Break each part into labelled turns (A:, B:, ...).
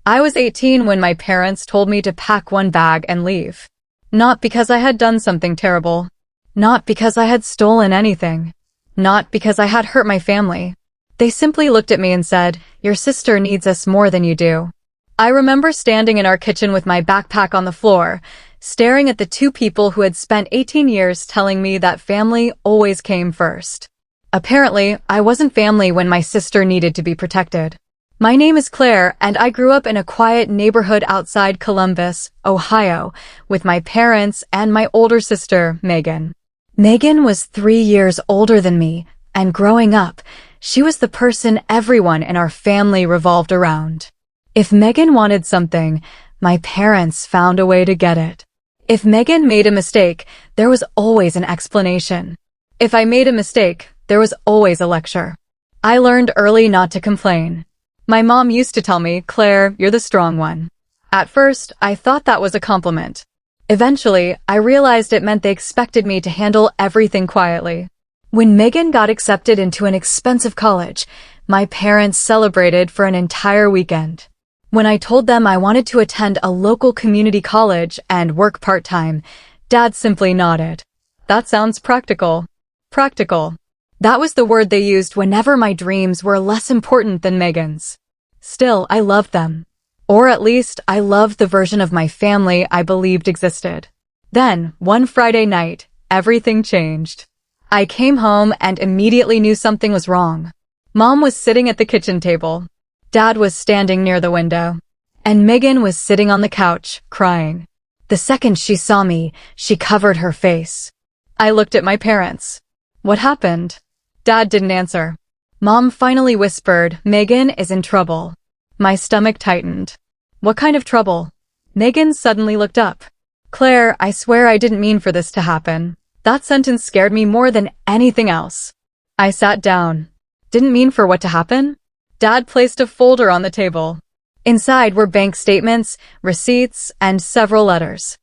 A: I was 18 when my parents told me to pack one bag and leave. Not because I had done something terrible. Not because I had stolen anything. Not because I had hurt my family. They simply looked at me and said, "Your sister needs us more than you do." I remember standing in our kitchen with my backpack on the floor, staring at the two people who had spent 18 years telling me that family always came first. Apparently, I wasn't family when my sister needed to be protected. My name is Claire, and I grew up in a quiet neighborhood outside Columbus, Ohio, with my parents and my older sister, Megan. Megan was 3 years older than me, and growing up, she was the person everyone in our family revolved around. If Megan wanted something, my parents found a way to get it. If Megan made a mistake, there was always an explanation. If I made a mistake, there was always a lecture. I learned early not to complain. My mom used to tell me, "Claire, you're the strong one." At first, I thought that was a compliment. Eventually, I realized it meant they expected me to handle everything quietly. When Megan got accepted into an expensive college, my parents celebrated for an entire weekend. When I told them I wanted to attend a local community college and work part-time, Dad simply nodded. "That sounds practical." Practical. That was the word they used whenever my dreams were less important than Megan's. Still, I loved them. Or at least, I loved the version of my family I believed existed. Then, one Friday night, everything changed. I came home and immediately knew something was wrong. Mom was sitting at the kitchen table. Dad was standing near the window. And Megan was sitting on the couch, crying. The second she saw me, she covered her face. I looked at my parents. What happened? Dad didn't answer. Mom finally whispered, "Megan is in trouble." My stomach tightened. What kind of trouble? Megan suddenly looked up. "Claire, I swear I didn't mean for this to happen." That sentence scared me more than anything else. I sat down. Didn't mean for what to happen? Dad placed a folder on the table. Inside were bank statements, receipts, and several letters.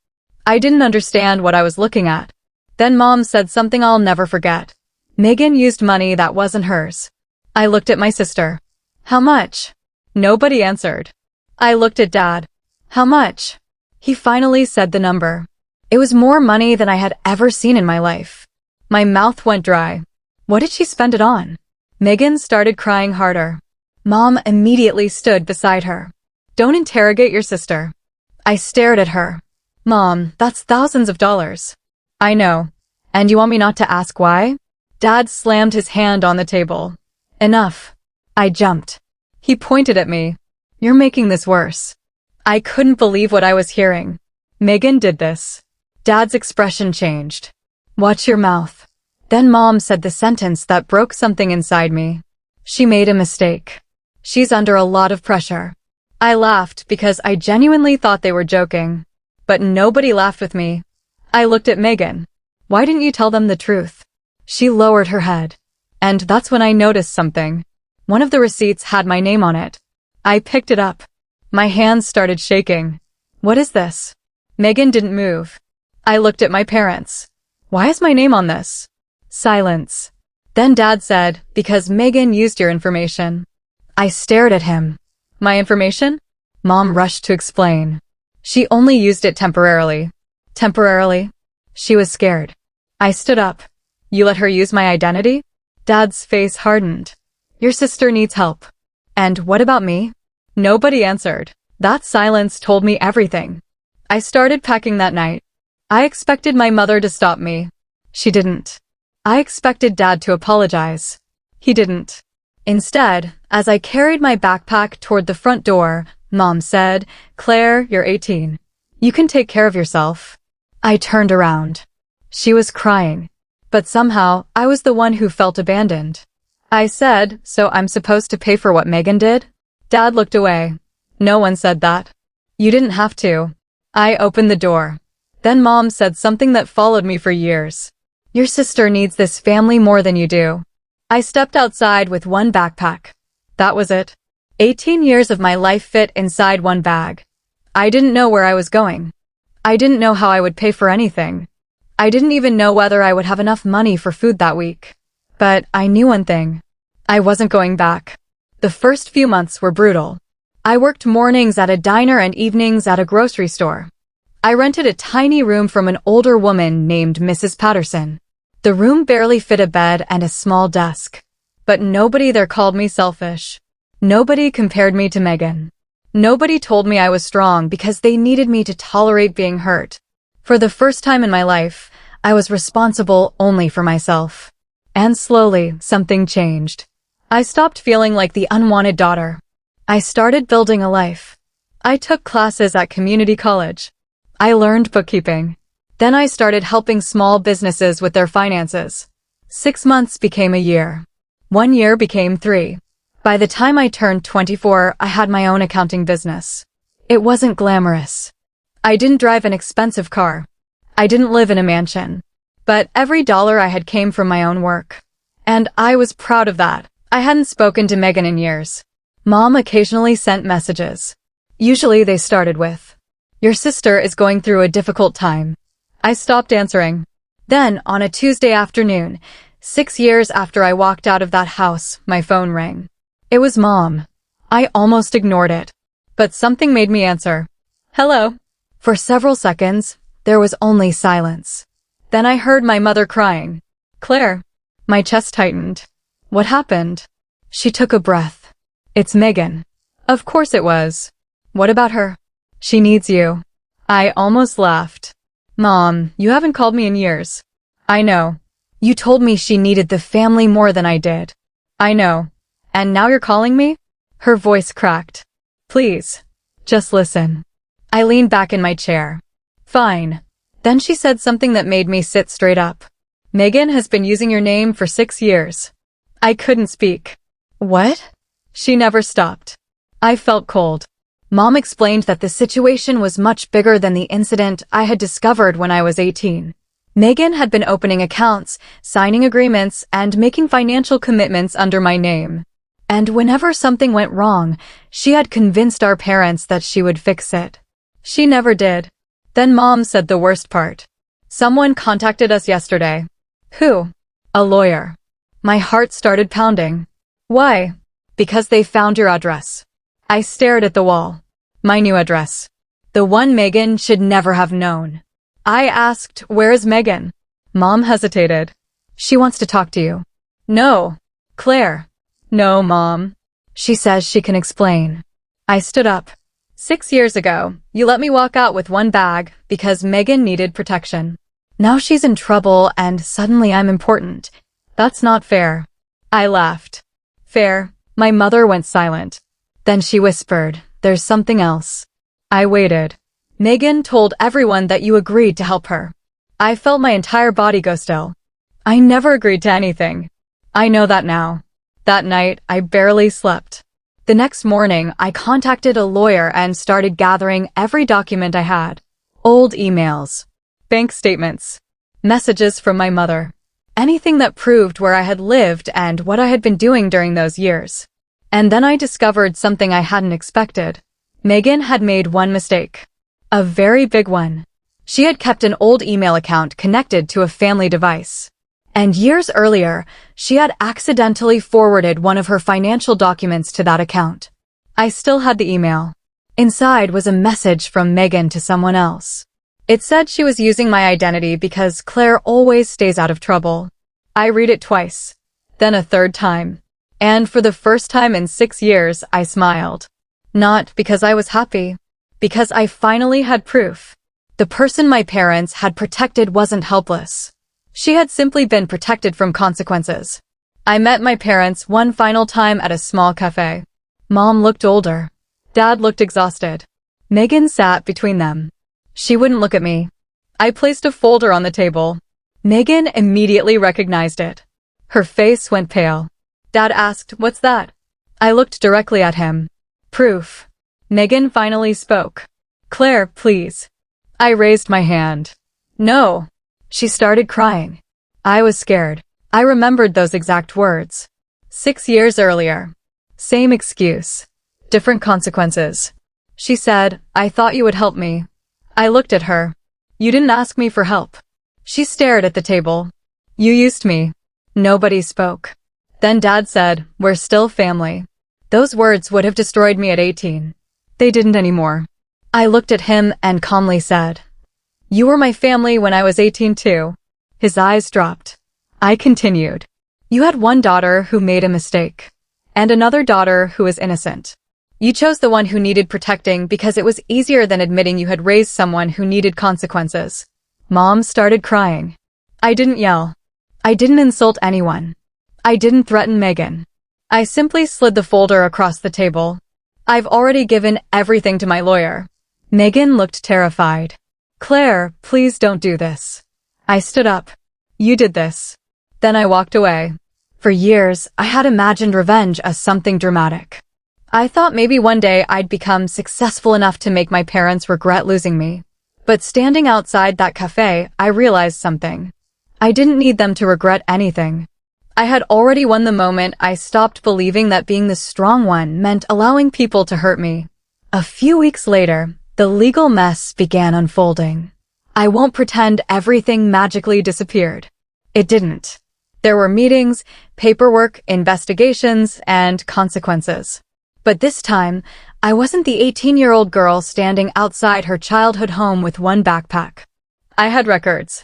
A: I didn't understand what I was looking at. Then Mom said something I'll never forget. Megan used money that wasn't hers. I looked at my sister. "How much?" Nobody answered. I looked at Dad. "How much?" He finally said the number. It was more money than I had ever seen in my life. My mouth went dry. What did she spend it on? Megan started crying harder. Mom immediately stood beside her. "Don't interrogate your sister." I stared at her. "Mom, that's thousands of dollars." "I know. And you want me not to ask why?" Dad slammed his hand on the table. "Enough." I jumped. He pointed at me. "You're making this worse." I couldn't believe what I was hearing. Megan did this. Dad's expression changed. "Watch your mouth." Then Mom said the sentence that broke something inside me. "She made a mistake. She's under a lot of pressure." I laughed because I genuinely thought they were joking. But nobody laughed with me. I looked at Megan. "Why didn't you tell them the truth?" She lowered her head. And that's when I noticed something. One of the receipts had my name on it. I picked it up. My hands started shaking. "What is this?" Megan didn't move. I looked at my parents. "Why is my name on this?" Silence. Then Dad said, "Because Megan used your information." I stared at him. "My information?" Mom rushed to explain. "She only used it temporarily." Temporarily? She was scared. I stood up. "You let her use my identity?" Dad's face hardened. "Your sister needs help." "And what about me?" Nobody answered. That silence told me everything. I started packing that night. I expected my mother to stop me. She didn't. I expected Dad to apologize. He didn't. Instead, as I carried my backpack toward the front door, Mom said, "Claire, you're 18. You can take care of yourself." I turned around. She was crying. But somehow, I was the one who felt abandoned. I said, "So I'm supposed to pay for what Megan did?" Dad looked away. "No one said that. You didn't have to." I opened the door. Then Mom said something that followed me for years. "Your sister needs this family more than you do." I stepped outside with one backpack. That was it. 18 years of my life fit inside one bag. I didn't know where I was going. I didn't know how I would pay for anything. I didn't even know whether I would have enough money for food that week. But I knew one thing. I wasn't going back. The first few months were brutal. I worked mornings at a diner and evenings at a grocery store. I rented a tiny room from an older woman named Mrs. Patterson. The room barely fit a bed and a small desk. But nobody there called me selfish. Nobody compared me to Megan. Nobody told me I was strong because they needed me to tolerate being hurt. For the first time in my life, I was responsible only for myself. And slowly, something changed. I stopped feeling like the unwanted daughter. I started building a life. I took classes at community college. I learned bookkeeping. Then I started helping small businesses with their finances. 6 months became a year. 1 year became 3. By the time I turned 24, I had my own accounting business. It wasn't glamorous. I didn't drive an expensive car. I didn't live in a mansion. But every dollar I had came from my own work. And I was proud of that. I hadn't spoken to Megan in years. Mom occasionally sent messages. Usually they started with, "Your sister is going through a difficult time." I stopped answering. Then, on a Tuesday afternoon, 6 years after I walked out of that house, my phone rang. It was Mom. I almost ignored it. But something made me answer. "Hello." For several seconds, there was only silence. Then I heard my mother crying. "Claire." My chest tightened. What happened? She took a breath. "It's Megan." Of course it was. "What about her?" "She needs you." I almost laughed. "Mom, you haven't called me in years." "I know. You told me she needed the family more than I did." "I know. And now you're calling me?" Her voice cracked. "Please, just listen." I leaned back in my chair. "Fine." Then she said something that made me sit straight up. "Megan has been using your name for 6 years." I couldn't speak. "What?" She never stopped. I felt cold. Mom explained that the situation was much bigger than the incident I had discovered when I was 18. Megan had been opening accounts, signing agreements, and making financial commitments under my name. And whenever something went wrong, she had convinced our parents that she would fix it. She never did. Then Mom said the worst part. "Someone contacted us yesterday." "Who?" "A lawyer." My heart started pounding. "Why?" "Because they found your address." I stared at the wall. My new address. The one Megan should never have known. I asked, "Where is Megan?" Mom hesitated. "She wants to talk to you." "No." "Claire." "No, Mom. She says she can explain." I stood up. 6 years ago, you let me walk out with one bag because Megan needed protection. Now she's in trouble and suddenly I'm important. That's not fair. I laughed. "Fair." My mother went silent. Then she whispered, "There's something else." I waited. "Megan told everyone that you agreed to help her." I felt my entire body go still. I never agreed to anything. I know that now. That night, I barely slept. The next morning, I contacted a lawyer and started gathering every document I had. Old emails, bank statements, messages from my mother. Anything that proved where I had lived and what I had been doing during those years. And then I discovered something I hadn't expected. Megan had made one mistake. A very big one. She had kept an old email account connected to a family device. And years earlier, she had accidentally forwarded one of her financial documents to that account. I still had the email. Inside was a message from Megan to someone else. It said she was using my identity because Claire always stays out of trouble. I read it twice, then a third time. And for the first time in 6 years, I smiled. Not because I was happy, because I finally had proof. The person my parents had protected wasn't helpless. She had simply been protected from consequences. I met my parents one final time at a small cafe. Mom looked older. Dad looked exhausted. Megan sat between them. She wouldn't look at me. I placed a folder on the table. Megan immediately recognized it. Her face went pale. Dad asked, "What's that?" I looked directly at him. "Proof." Megan finally spoke. "Claire, please." I raised my hand. "No." She started crying. I was scared. I remembered those exact words. 6 years earlier. Same excuse. Different consequences. She said, "I thought you would help me." I looked at her. "You didn't ask me for help." She stared at the table. "You used me." Nobody spoke. Then Dad said, "We're still family." Those words would have destroyed me at 18. They didn't anymore. I looked at him and calmly said, "You were my family when I was 18 too." His eyes dropped. I continued, "You had one daughter who made a mistake, and another daughter who was innocent. You chose the one who needed protecting because it was easier than admitting you had raised someone who needed consequences." Mom started crying. I didn't yell. I didn't insult anyone. I didn't threaten Megan. I simply slid the folder across the table. "I've already given everything to my lawyer." Megan looked terrified. "Claire, please don't do this." I stood up. "You did this." Then I walked away. For years, I had imagined revenge as something dramatic. I thought maybe one day I'd become successful enough to make my parents regret losing me. But standing outside that cafe, I realized something. I didn't need them to regret anything. I had already won the moment I stopped believing that being the strong one meant allowing people to hurt me. A few weeks later, the legal mess began unfolding. I won't pretend everything magically disappeared. It didn't. There were meetings, paperwork, investigations, and consequences. But this time, I wasn't the 18-year-old girl standing outside her childhood home with one backpack. I had records.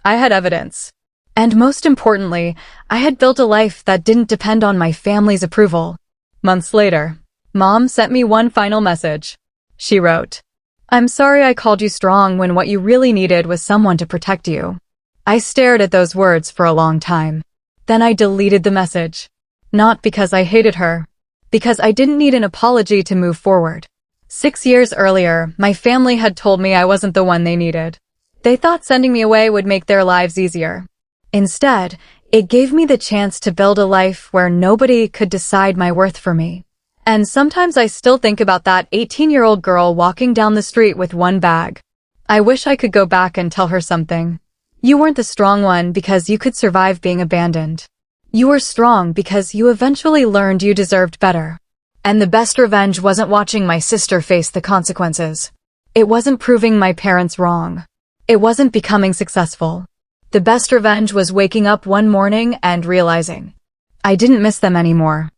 A: I had evidence. And most importantly, I had built a life that didn't depend on my family's approval. Months later, Mom sent me one final message. She wrote, "I'm sorry I called you strong when what you really needed was someone to protect you." I stared at those words for a long time. Then I deleted the message. Not because I hated her. Because I didn't need an apology to move forward. 6 years earlier, my family had told me I wasn't the one they needed. They thought sending me away would make their lives easier. Instead, it gave me the chance to build a life where nobody could decide my worth for me. And sometimes I still think about that 18-year-old girl walking down the street with one bag. I wish I could go back and tell her something. You weren't the strong one because you could survive being abandoned. You were strong because you eventually learned you deserved better. And the best revenge wasn't watching my sister face the consequences. It wasn't proving my parents wrong. It wasn't becoming successful. The best revenge was waking up one morning and realizing I didn't miss them anymore.